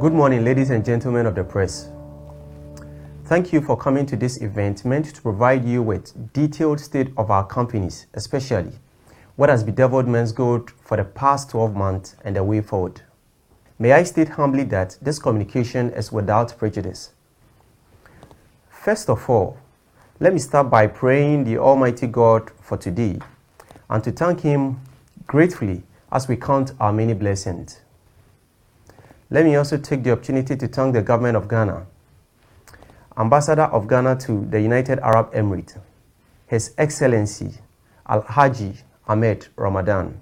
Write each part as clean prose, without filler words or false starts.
Good morning, ladies and gentlemen of the press. Thank you for coming to this event meant to provide you with detailed state of our companies, especially what has bedeviled MenzGold for the past 12 months and the way forward. May I state humbly that this communication is without prejudice. First of all, let me start by praying the Almighty God for today and to thank Him gratefully as we count our many blessings. Let me also take the opportunity to thank the government of Ghana, Ambassador of Ghana to the United Arab Emirates, His Excellency Al-Haji Ahmed Ramadan,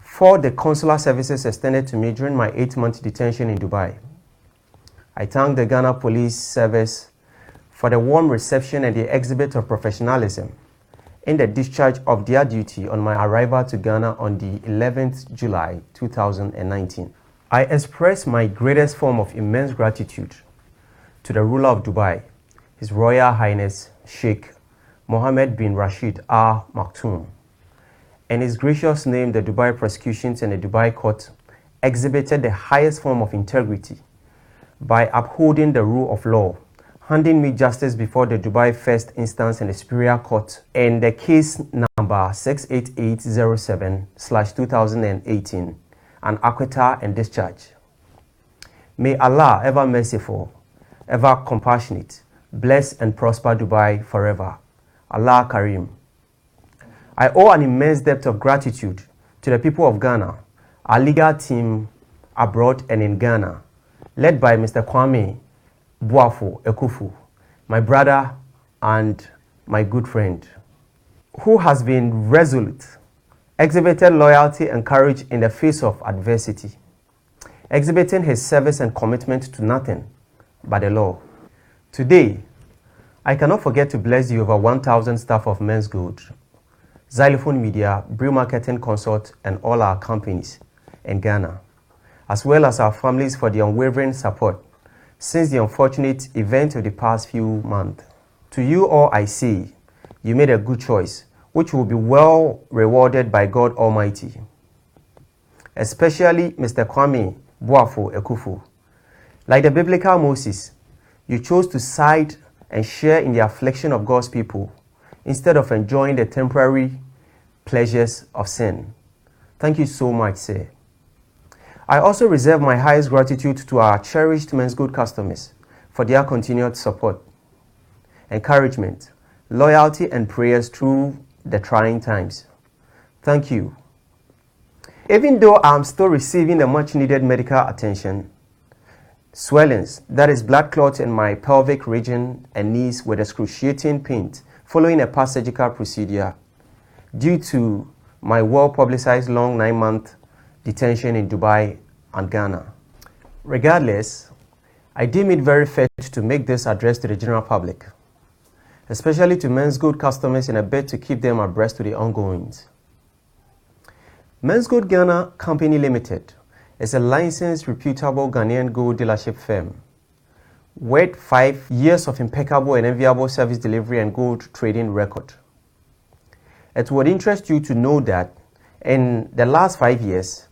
for the consular services extended to me during my 8-month detention in Dubai. I thank the Ghana Police Service for the warm reception and the exhibit of professionalism in the discharge of their duty on my arrival to Ghana on the 11th July 2019. I express my greatest form of immense gratitude to the ruler of Dubai, His Royal Highness Sheikh Mohammed bin Rashid Al Maktoum. In his gracious name, the Dubai prosecutions and the Dubai court exhibited the highest form of integrity by upholding the rule of law, handing me justice before the Dubai First Instance and the Superior Court in the case number 68807/2018, an acquittal and discharge. May Allah, ever merciful, ever compassionate, bless and prosper Dubai forever. Allah Kareem. I owe an immense debt of gratitude to the people of Ghana, our legal team abroad and in Ghana, led by Mr. Kwame Boafo Ekufu, my brother and my good friend, who has been resolute, exhibited loyalty and courage in the face of adversity, exhibiting his service and commitment to nothing but the law. Today, I cannot forget to bless the over 1,000 staff of MenzGold, Xylophone Media, Brew Marketing Consult, and all our companies in Ghana, as well as our families for the unwavering support since the unfortunate event of the past few months. To you all I say, you made a good choice, which will be well rewarded by God Almighty. Especially Mr. Kwame Boafo Ekufu. Like the biblical Moses, you chose to side and share in the affliction of God's people instead of enjoying the temporary pleasures of sin. Thank you so much, sir. I also reserve my highest gratitude to our cherished MenzGold customers for their continued support, encouragement, loyalty, and prayers through the trying times. Thank you. Even though I'm still receiving the much needed medical attention, swellings, that is blood clots in my pelvic region and knees with excruciating pain following a past surgical procedure due to my well-publicized long 9-month detention in Dubai and Ghana. Regardless, I deem it very fair to make this address to the general public, especially to MenzGold customers in a bid to keep them abreast to the ongoings. MenzGold Ghana Company Limited is a licensed, reputable Ghanaian gold dealership firm with 5 years of impeccable and enviable service delivery and gold trading record. It would interest you to know that in the last 5 years,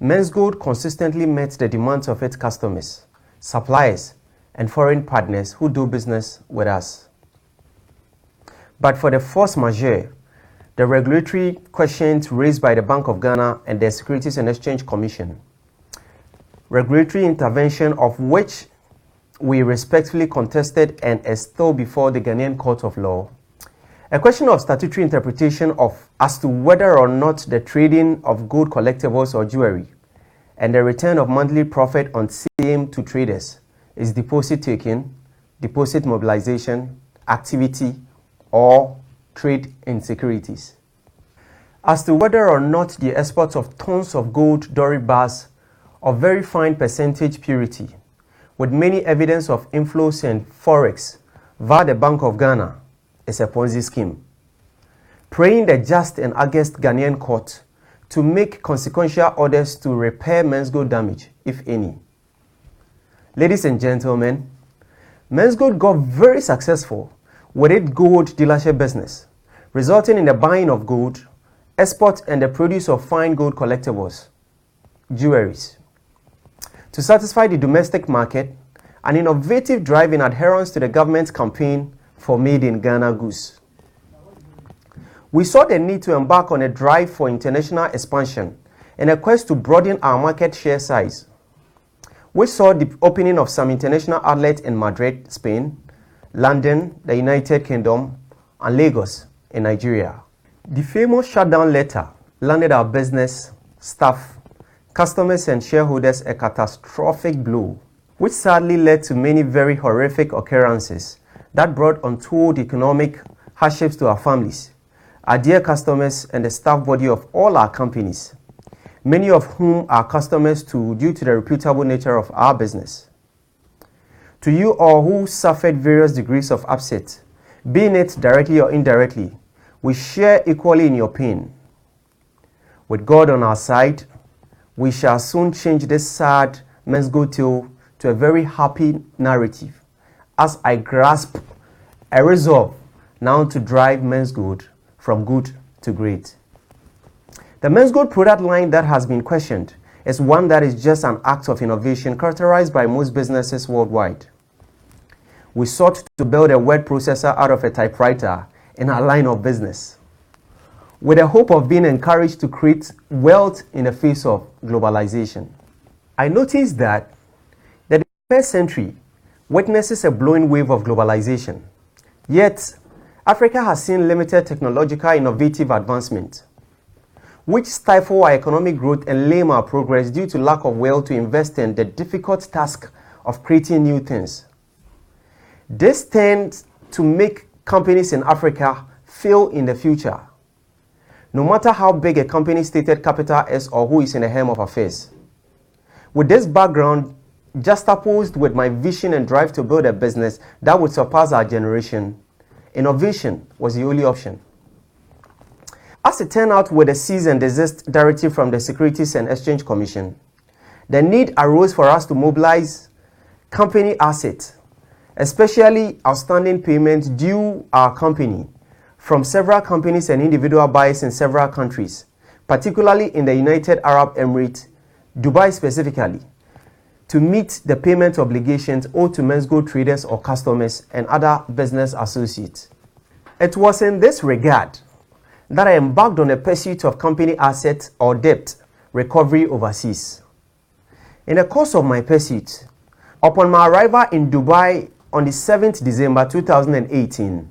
MenzGold consistently met the demands of its customers, suppliers, and foreign partners who do business with us. But for the force majeure, the regulatory questions raised by the Bank of Ghana and the Securities and Exchange Commission, regulatory intervention of which we respectfully contested and is still before the Ghanaian Court of Law, a question of statutory interpretation as to whether or not the trading of gold collectibles or jewelry and the return of monthly profit on same to traders is deposit taking, deposit mobilization, activity, or trade in securities. As to whether or not the exports of tons of gold Dory bars of very fine percentage purity, with many evidence of inflows and forex via the Bank of Ghana, is a Ponzi scheme. Praying the just and august Ghanaian court to make consequential orders to repair MenzGold damage, if any. Ladies and gentlemen, MenzGold got very successful with its gold dealership business, resulting in the buying of gold, export, and the produce of fine gold collectibles, jewelries. to satisfy the domestic market, an innovative drive in adherence to the government's campaign for Made in Ghana goods. We saw the need to embark on a drive for international expansion in a quest to broaden our market share size. We saw the opening of some international outlets in Madrid, Spain, London, the United Kingdom, and Lagos in Nigeria. The famous shutdown letter landed our business, staff, customers, and shareholders a catastrophic blow, which sadly led to many very horrific occurrences that brought untold economic hardships to our families, our dear customers, and the staff body of all our companies, many of whom are customers too due to the reputable nature of our business. To you all who suffered various degrees of upset, being it directly or indirectly, we share equally in your pain. With God on our side, we shall soon change this sad MenzGold tale to a very happy narrative, as I grasp a resolve now to drive MenzGold from good to great. The MenzGold product line that has been questioned is one that is just an act of innovation characterized by most businesses worldwide. We sought to build a word processor out of a typewriter in our line of business, with the hope of being encouraged to create wealth in the face of globalization. I noticed that the 21st century witnesses a blowing wave of globalization, yet Africa has seen limited technological innovative advancement, which stifle our economic growth and lame our progress due to lack of will to invest in the difficult task of creating new things. This tends to make companies in Africa fail in the future, no matter how big a company's stated capital is or who is in the helm of affairs. With this background juxtaposed with my vision and drive to build a business that would surpass our generation, innovation was the only option. As it turned out, with the cease and desist directive from the Securities and Exchange Commission, the need arose for us to mobilize company assets, especially outstanding payments due our company from several companies and individual buyers in several countries, particularly in the United Arab Emirates, Dubai specifically, to meet the payment obligations owed to MenzGold traders or customers and other business associates. It was in this regard that I embarked on a pursuit of company assets or debt recovery overseas. In the course of my pursuit, upon my arrival in Dubai on the 7th December 2018,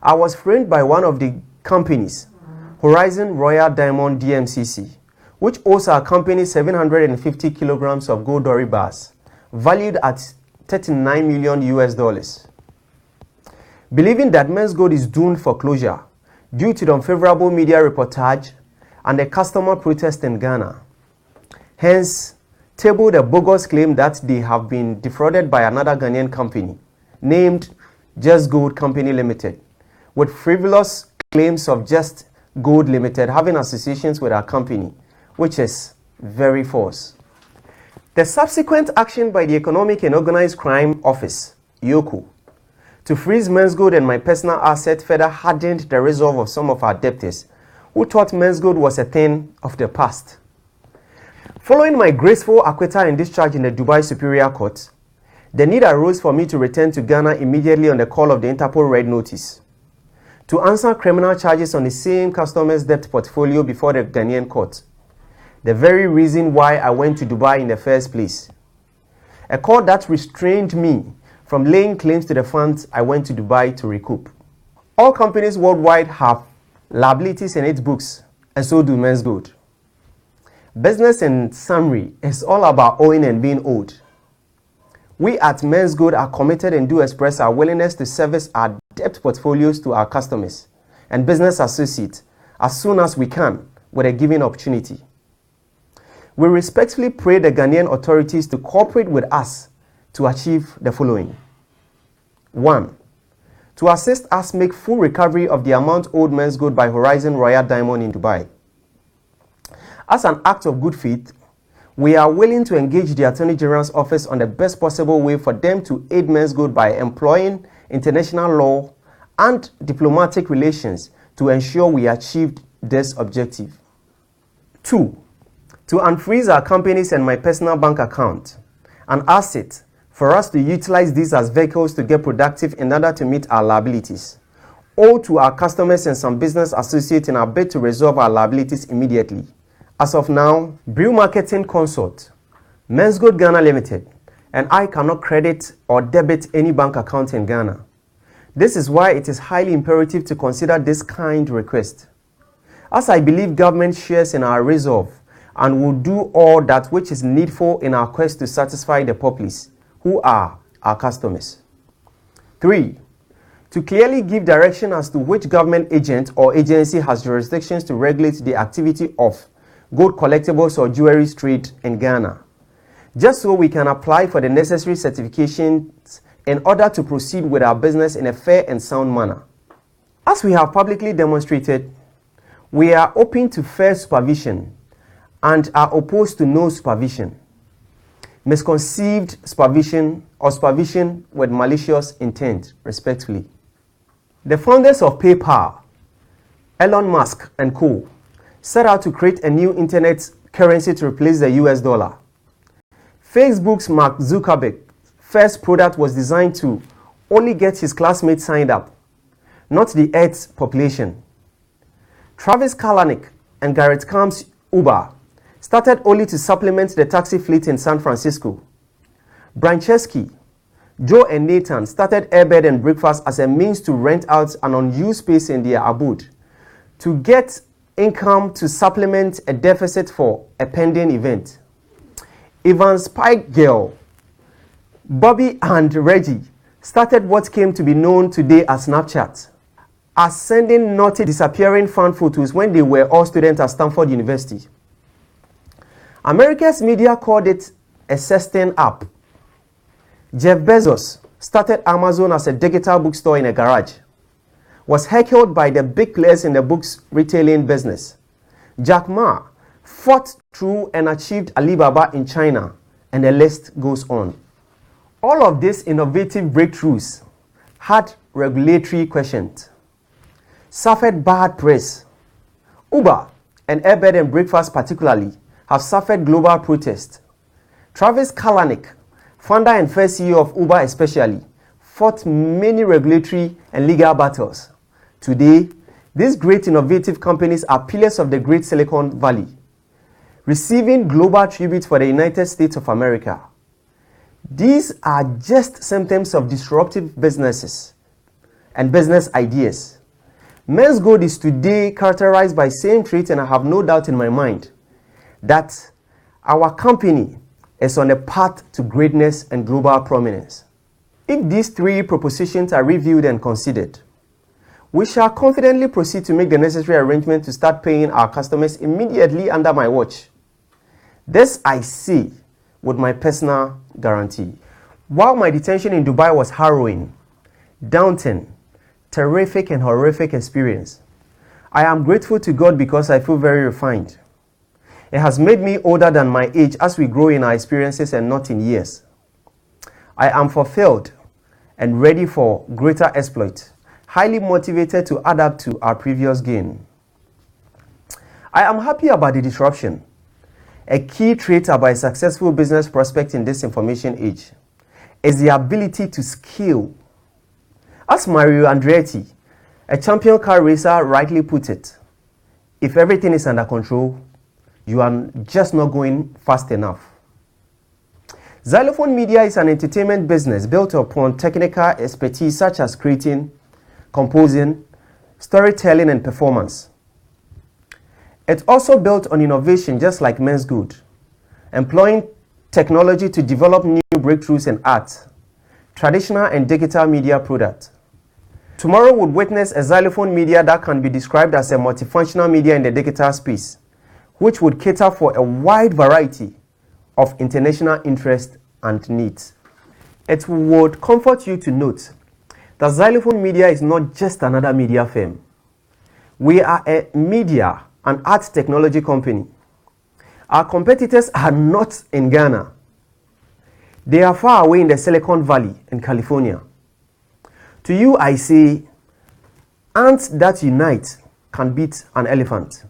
I was framed by one of the companies, Horizon Royal Diamond DMCC, which owes our company 750 kilograms of gold Dory bars, valued at $39 million. Believing that MenzGold is doomed for closure due to the unfavorable media reportage and the customer protest in Ghana, hence tabled a bogus claim that they have been defrauded by another Ghanaian company named Just Gold Company Limited, with frivolous claims of Just Gold Limited having associations with our company, which is very false. The subsequent action by the Economic and Organized Crime Office, EOCO, to freeze MenzGold and my personal asset further hardened the resolve of some of our debtors who thought MenzGold was a thing of the past. Following my graceful acquittal and discharge in the Dubai Superior Court, the need arose for me to return to Ghana immediately on the call of the Interpol Red Notice to answer criminal charges on the same customer's debt portfolio before the Ghanaian court, the very reason why I went to Dubai in the first place. A court that restrained me from laying claims to the funds I went to Dubai to recoup. All companies worldwide have liabilities in its books, and so do MenzGold. Business in summary is all about owing and being owed. We at MenzGold are committed and do express our willingness to service our debt portfolios to our customers and business associates as soon as we can with a given opportunity. We respectfully pray the Ghanaian authorities to cooperate with us to achieve the following. 1. To assist us make full recovery of the amount owed MenzGold by Horizon Royal Diamond in Dubai. As an act of good faith, we are willing to engage the Attorney General's office on the best possible way for them to aid MenzGold by employing international law and diplomatic relations to ensure we achieved this objective. 2. To to unfreeze our companies and my personal bank account, an asset for us to utilize these as vehicles to get productive in order to meet our liabilities, or to our customers and some business associates in our bid to resolve our liabilities immediately. As of now, Brew Marketing Consult, MenzGold Ghana Limited, and I cannot credit or debit any bank account in Ghana. This is why it is highly imperative to consider this kind request, as I believe government shares in our resolve and will do all that which is needful in our quest to satisfy the populace, who are our customers. 3. To clearly give direction as to which government agent or agency has jurisdictions to regulate the activity of gold collectibles or jewelry trade in Ghana, just so we can apply for the necessary certifications in order to proceed with our business in a fair and sound manner. As we have publicly demonstrated, we are open to fair supervision and are opposed to no supervision, misconceived supervision, or supervision with malicious intent, respectfully. The founders of PayPal, Elon Musk and co., set out to create a new internet currency to replace the US dollar. Facebook's Mark Zuckerberg's first product was designed to only get his classmates signed up, not the Earth's population. Travis Kalanick and Garrett Camp's Uber started only to supplement the taxi fleet in San Francisco. Brancheski, Joe and Nathan started Airbed and Breakfast as a means to rent out an unused space in their abode to get income to supplement a deficit for a pending event. Evan Spiegel, Bobby and Reggie started what came to be known today as Snapchat, as sending naughty disappearing fan photos when they were all students at Stanford University. America's media called it a sexting app. Jeff Bezos started Amazon as a digital bookstore in a garage, was heckled by the big players in the books retailing business. Jack Ma fought through and achieved Alibaba in China, and the list goes on. All of these innovative breakthroughs had regulatory questions, suffered bad press. Uber and Airbed and Breakfast particularly have suffered global protest. Travis Kalanick, founder and first CEO of Uber especially, fought many regulatory and legal battles. Today, these great innovative companies are pillars of the great Silicon Valley, receiving global tribute for the United States of America. These are just symptoms of disruptive businesses and business ideas. MenzGold is today characterized by same traits, and I have no doubt in my mind that our company is on a path to greatness and global prominence. If these 3 propositions are reviewed and considered, we shall confidently proceed to make the necessary arrangement to start paying our customers immediately under my watch. This I say with my personal guarantee. While my detention in Dubai was harrowing, daunting, terrific and horrific experience, I am grateful to God because I feel very refined. It has made me older than my age as we grow in our experiences and not in years. I am fulfilled and ready for greater exploit, highly motivated to add up to our previous gain. I am happy about the disruption. A key trait about a successful business prospect in this information age is the ability to scale. As Mario Andretti, a champion car racer, rightly put it, if everything is under control, you are just not going fast enough. Xylophone Media is an entertainment business built upon technical expertise such as creating, composing, storytelling, and performance. It's also built on innovation just like MenzGold, employing technology to develop new breakthroughs in art, traditional and digital media products. Tomorrow would witness a Xylophone Media that can be described as a multifunctional media in the digital space, which would cater for a wide variety of international interests and needs. It would comfort you to note that Xylophone Media is not just another media firm. We are a media and art technology company. Our competitors are not in Ghana. They are far away in the Silicon Valley in California. To you I say, ants that unite can beat an elephant.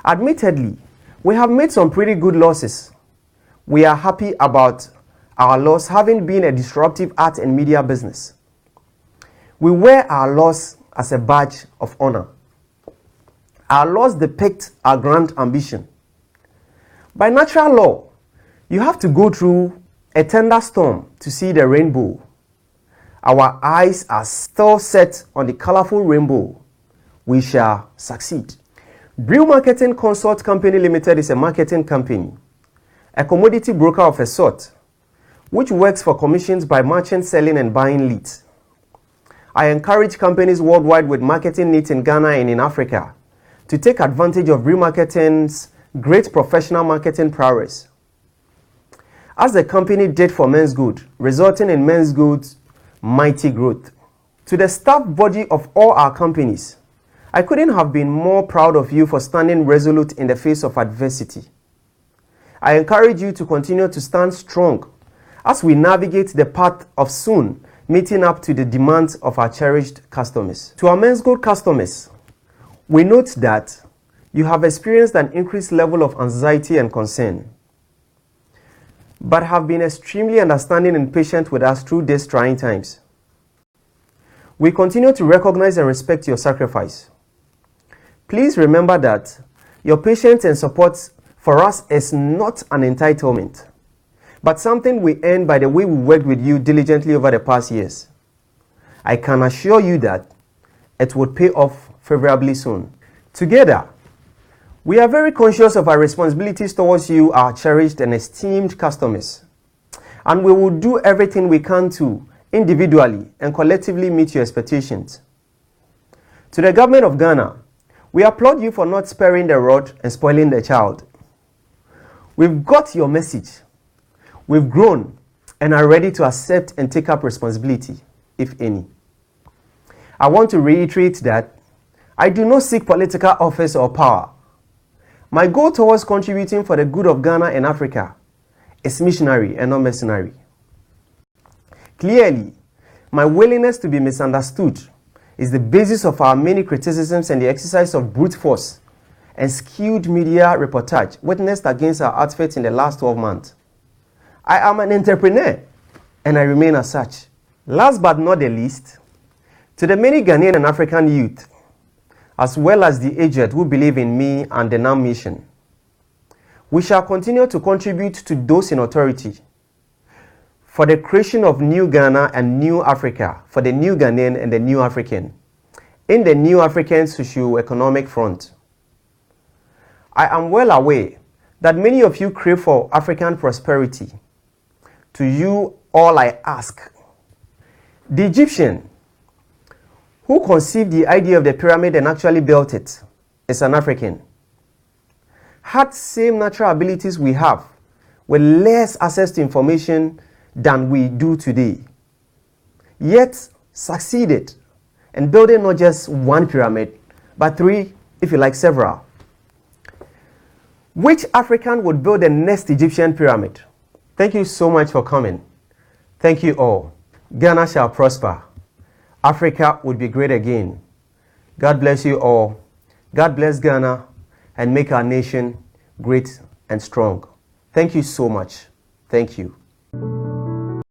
Admittedly, We have made some pretty good losses. We are happy about our loss having been a disruptive art and media business. We wear our loss as a badge of honor. Our loss depicts our grand ambition. By natural law, you have to go through a thunderstorm to see the rainbow. Our eyes are still set on the colorful rainbow. We shall succeed. Brew Marketing Consult Company Limited is a marketing company, a commodity broker of a sort, which works for commissions by merchant selling and buying leads. I encourage companies worldwide with marketing needs in Ghana and in Africa to take advantage of Brew Marketing's great professional marketing prowess, as the company did for MenzGold, resulting in MenzGold's mighty growth. To the staff body of all our companies, I couldn't have been more proud of you for standing resolute in the face of adversity. I encourage you to continue to stand strong as we navigate the path of soon meeting up to the demands of our cherished customers. To our MenzGold customers, we note that you have experienced an increased level of anxiety and concern, but have been extremely understanding and patient with us through these trying times. We continue to recognize and respect your sacrifice. Please remember that your patience and support for us is not an entitlement, but something we earn by the way we worked with you diligently over the past years. I can assure you that it would pay off favorably soon. Together, we are very conscious of our responsibilities towards you, our cherished and esteemed customers, and we will do everything we can to individually and collectively meet your expectations. To the government of Ghana, we applaud you for not sparing the rod and spoiling the child. We've got your message. We've grown and are ready to accept and take up responsibility, if any. I want to reiterate that I do not seek political office or power. My goal towards contributing for the good of Ghana and Africa is missionary and not mercenary. Clearly, my willingness to be misunderstood is the basis of our many criticisms and the exercise of brute force and skewed media reportage witnessed against our outfit in the last 12 months. I am an entrepreneur and I remain as such. Last but not the least, to the many Ghanaian and African youth, as well as the aged who believe in me and the NAM mission, we shall continue to contribute to those in authority for the creation of New Ghana and New Africa for the New Ghanaian and the New African in the New African socio-economic front. I am well aware that many of you crave for African prosperity. To you, all I ask. The Egyptian who conceived the idea of the pyramid and actually built it is an African. Had same natural abilities we have, with less access to information than we do today, yet succeeded in building not just one pyramid, but 3, if you like, several. Which African would build the next Egyptian pyramid? Thank you so much for coming. Thank you all. Ghana shall prosper. Africa would be great again. God bless you all. God bless Ghana and make our nation great and strong. Thank you so much. Thank you.